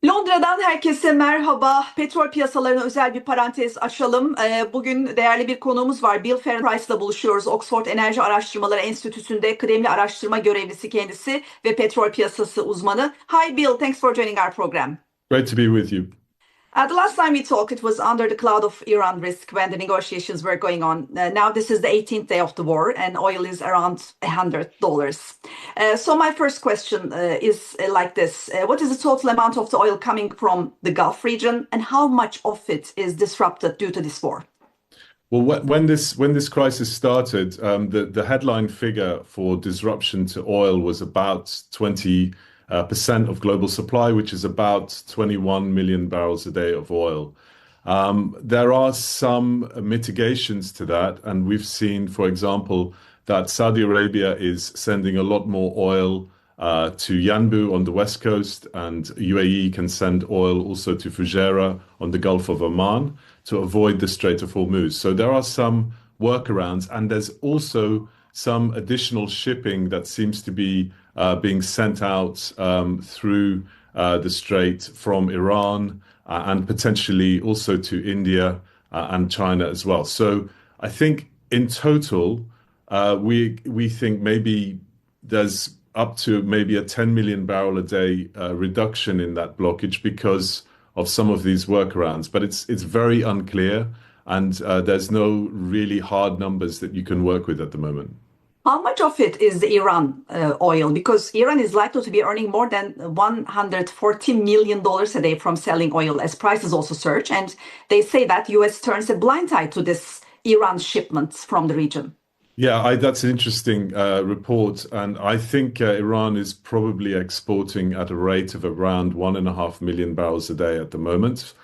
Londra'dan herkese merhaba. Petrol piyasalarına özel bir parantez açalım. Bugün değerli bir konuğumuz var. Bill Farren-Price'la buluşuyoruz. Oxford Enerji Araştırmaları Enstitüsü'nde kıdemli araştırma görevlisi kendisi ve petrol piyasası uzmanı. Hi Bill, thanks for joining our program. Great to be with you. The last time we talked, it was under the cloud of Iran risk when the negotiations were going on. Now this is the 18th day of the war, and oil is around $100. So my first question is like this: What is the total amount of the oil coming from the Gulf region, and how much of it is disrupted due to this war? Well, when this crisis started, the headline figure for disruption to oil was about 20% of global supply, which is about 21 million barrels a day of oil. There are some mitigations to that, and we've seen, for example, that Saudi Arabia is sending a lot more oil to Yanbu on the west coast, and UAE can send oil also to Fujairah on the Gulf of Oman to avoid the Strait of Hormuz. So there are some workarounds, and there's also some additional shipping that seems to be being sent out through the strait from Iran and potentially also to India and China as well. So I think in total, we think maybe there's up to maybe a 10 million barrel a day reduction in that blockage because of some of these workarounds. But it's very unclear, and there's no really hard numbers that you can work with at the moment. How much of it is the Iran oil? Because Iran is likely to be earning more than $140 million a day from selling oil as prices also surge. And they say that US turns a blind eye to this Iran shipments from the region. Yeah, that's an interesting report, and I think Iran is probably exporting at a rate of around 1.5 million barrels a day at the moment.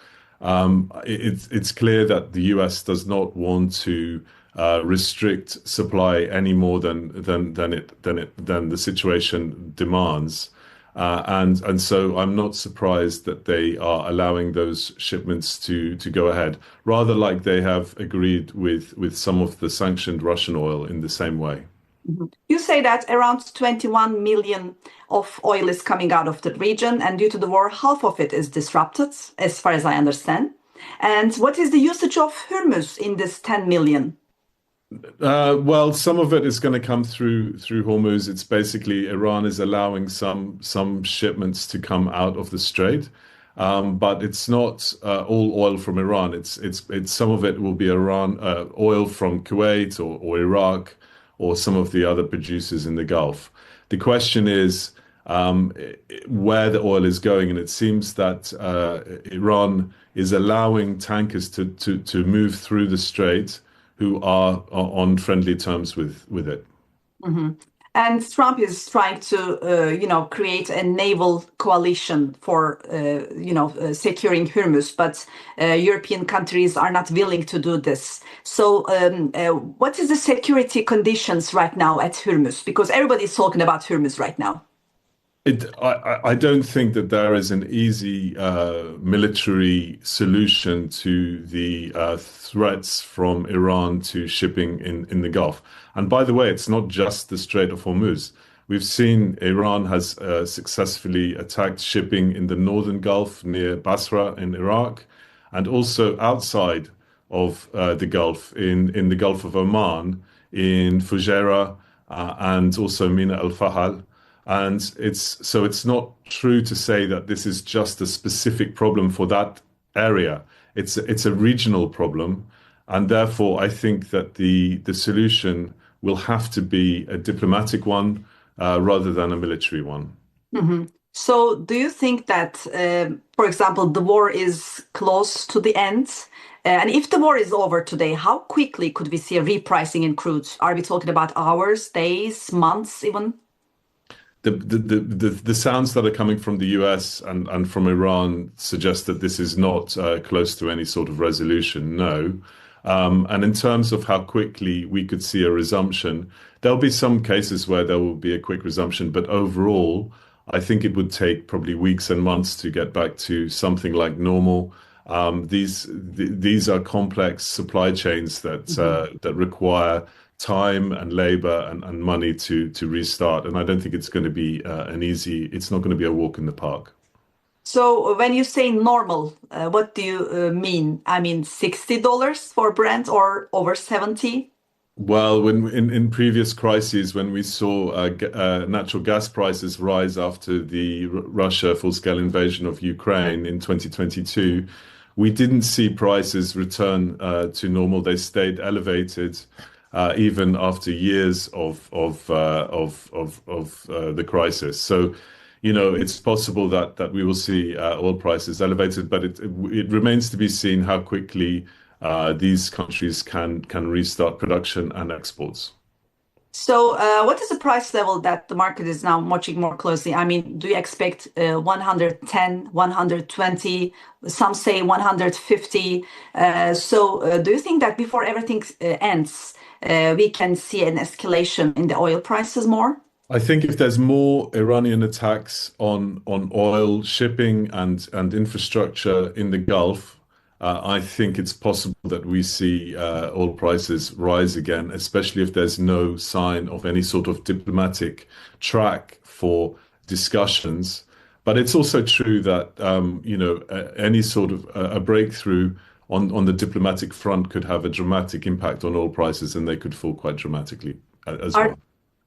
It's clear that the US does not want to restrict supply any more than the situation demands. And so I'm not surprised that they are allowing those shipments to go ahead, rather like they have agreed with some of the sanctioned Russian oil in the same way. Mhm. You say that around 21 million of oil is coming out of the region, and due to the war, half of it is disrupted, as far as I understand. And what is the usage of Hormuz in this 10 million? Well, some of it is going to come through Hormuz. It's basically Iran is allowing some shipments to come out of the strait, but it's not all oil from Iran. It's some of it will be Iran oil from Kuwait or Iraq or some of the other producers in the Gulf. The question is where the oil is going, and it seems that Iran is allowing tankers to move through the strait who are on friendly terms with it. Mhm. And Trump is trying to, create a naval coalition for, securing Hormuz, but European countries are not willing to do this. So, what is the security conditions right now at Hormuz? Because everybody is talking about Hormuz right now. I don't think that there is an easy military solution to the threats from Iran to shipping in the Gulf. And by the way, it's not just the Strait of Hormuz. We've seen Iran has successfully attacked shipping in the northern Gulf near Basra in Iraq, and also outside of the Gulf, in the Gulf of Oman, in Fujairah, and also Mina al-Fahal. And it's not true to say that this is just a specific problem for that area. It's a regional problem, and therefore I think that the solution will have to be a diplomatic one rather than a military one. Mhm. So, do you think that, for example, the war is close to the end? And if the war is over today, how quickly could we see a repricing in crude? Are we talking about hours, days, months, even? The sounds that are coming from the US and from Iran suggest that this is not close to any sort of resolution, no. And in terms of how quickly we could see a resumption, there'll be some cases where there will be a quick resumption, but overall, I think it would take probably weeks and months to get back to something like normal. These are complex supply chains that require time and labor and money to restart. And I don't think it's going to be it's not going to be a walk in the park. So when you say normal, what do you mean? I mean $60 for Brent or over 70? Well, when in previous crises, when we saw natural gas prices rise after the Russia full-scale invasion of Ukraine in 2022, we didn't see prices return to normal. They stayed elevated even after years of the crisis. So, it's possible that we will see oil prices elevated, but it remains to be seen how quickly these countries can restart production and exports. So, what is the price level that the market is now watching more closely? I mean, do you expect 110, 120? Some say 150. Do you think that before everything ends, we can see an escalation in the oil prices more? I think if there's more Iranian attacks on oil shipping and infrastructure in the Gulf, I think it's possible that we see oil prices rise again, especially if there's no sign of any sort of diplomatic track for discussions. But it's also true that any sort of a breakthrough on the diplomatic front could have a dramatic impact on oil prices, and they could fall quite dramatically as Are well.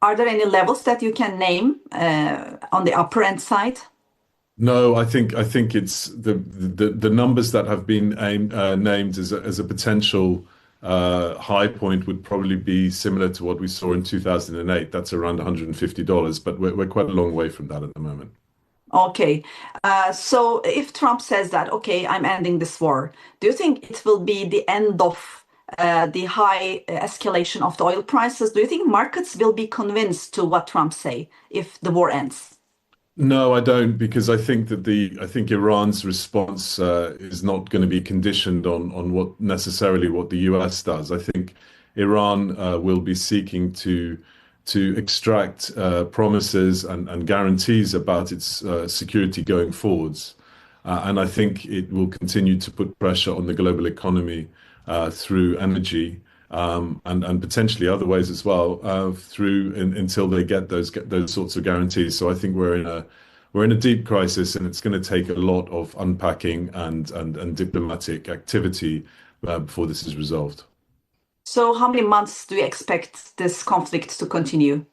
are there any levels that you can name on the upper end side? No, I think it's the numbers that have been named as a potential high point would probably be similar to what we saw in 2008. That's around $150, but we're quite a long way from that at the moment. Okay. So if Trump says that, okay, I'm ending this war, do you think it will be the end of the high escalation of the oil prices? Do you think markets will be convinced to what Trump say if the war ends? No, I don't, because I think Iran's response is not going to be conditioned on what the US does. I think Iran will be seeking to extract promises and guarantees about its security going forwards. And I think it will continue to put pressure on the global economy through energy and potentially other ways as well until they get those sorts of guarantees. So I think we're in a deep crisis, and it's going to take a lot of unpacking and diplomatic activity before this is resolved. So how many months do you expect this conflict to continue?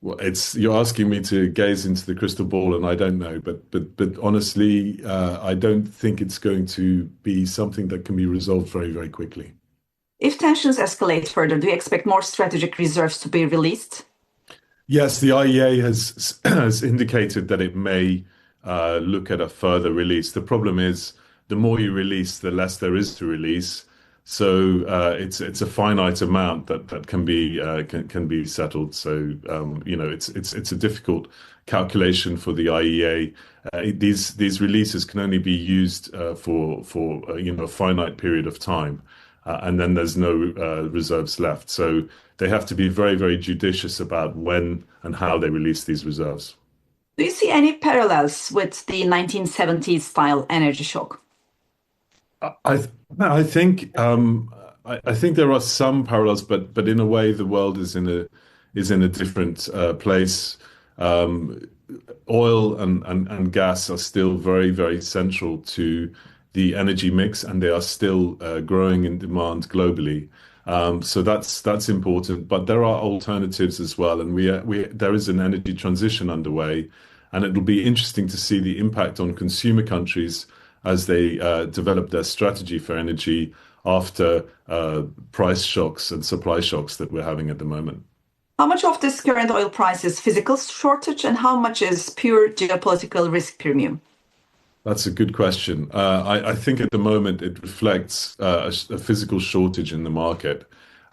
Well, you're asking me to gaze into the crystal ball, and I don't know. But honestly, I don't think it's going to be something that can be resolved very, very quickly. If tensions escalate further, do you expect more strategic reserves to be released? Yes, the IEA has indicated that it may look at a further release. The problem is, the more you release, the less there is to release. So it's a finite amount that can be settled. So it's a difficult calculation for the IEA. These releases can only be used for a finite period of time, and then there's no reserves left. So they have to be very, very judicious about when and how they release these reserves. Do you see any parallels with the 1970s style energy shock? I I think I think there are some parallels, but in a way the world is in a different place. Um, Oil and gas are still very, very central to the energy mix, and they are still growing in demand globally. So that's important. But there are alternatives as well, and there is an energy transition underway, and it'll be interesting to see the impact on consumer countries as they develop their strategy for energy after price shocks and supply shocks that we're having at the moment. How much of this current oil price is physical shortage and how much is pure geopolitical risk premium? That's a good question. I think at the moment it reflects a physical shortage in the market,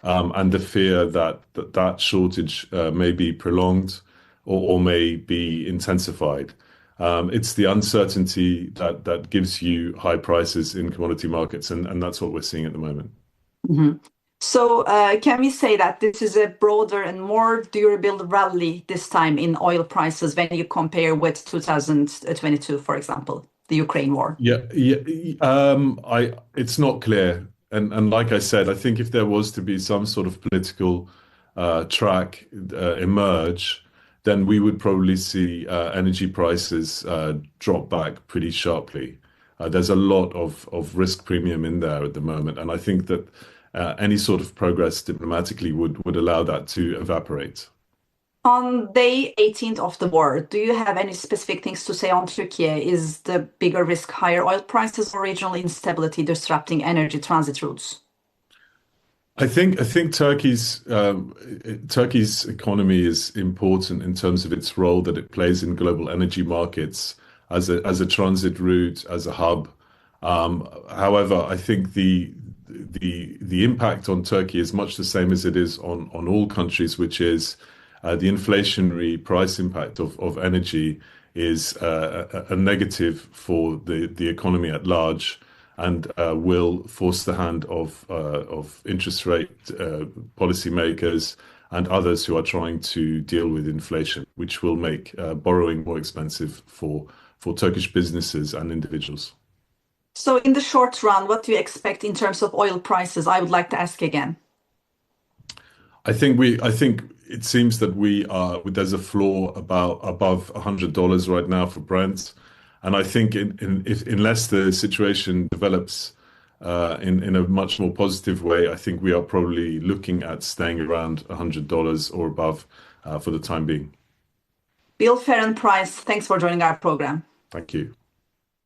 and the fear that shortage may be prolonged or may be intensified. It's the uncertainty that gives you high prices in commodity markets, and that's what we're seeing at the moment. Mhm. So, can we say that this is a broader and more durable rally this time in oil prices when you compare with 2022, for example, the Ukraine war? Yeah, yeah. It's not clear, and like I said, I think if there was to be some sort of political track emerge, then we would probably see energy prices drop back pretty sharply. There's a lot of risk premium in there at the moment, and I think that any sort of progress diplomatically would allow that to evaporate. On day 18th of the war, do you have any specific things to say on Turkey? Is the bigger risk higher oil prices or regional instability disrupting energy transit routes? I think Turkey's economy is important in terms of its role that it plays in global energy markets as a transit route, as a hub. However, I think the impact on Turkey is much the same as it is on all countries, which is the inflationary price impact of energy is a negative for the economy at large, and will force the hand of interest rate policymakers and others who are trying to deal with inflation, which will make borrowing more expensive for Turkish businesses and individuals. So, in the short run, what do you expect in terms of oil prices? I would like to ask again. I think it seems that there's a floor above $100 right now for Brent, and I think unless the situation develops in a much more positive way, I think we are probably looking at staying around $100 or above for the time being. Bill Farren-Price, thanks for joining our program. Thank you.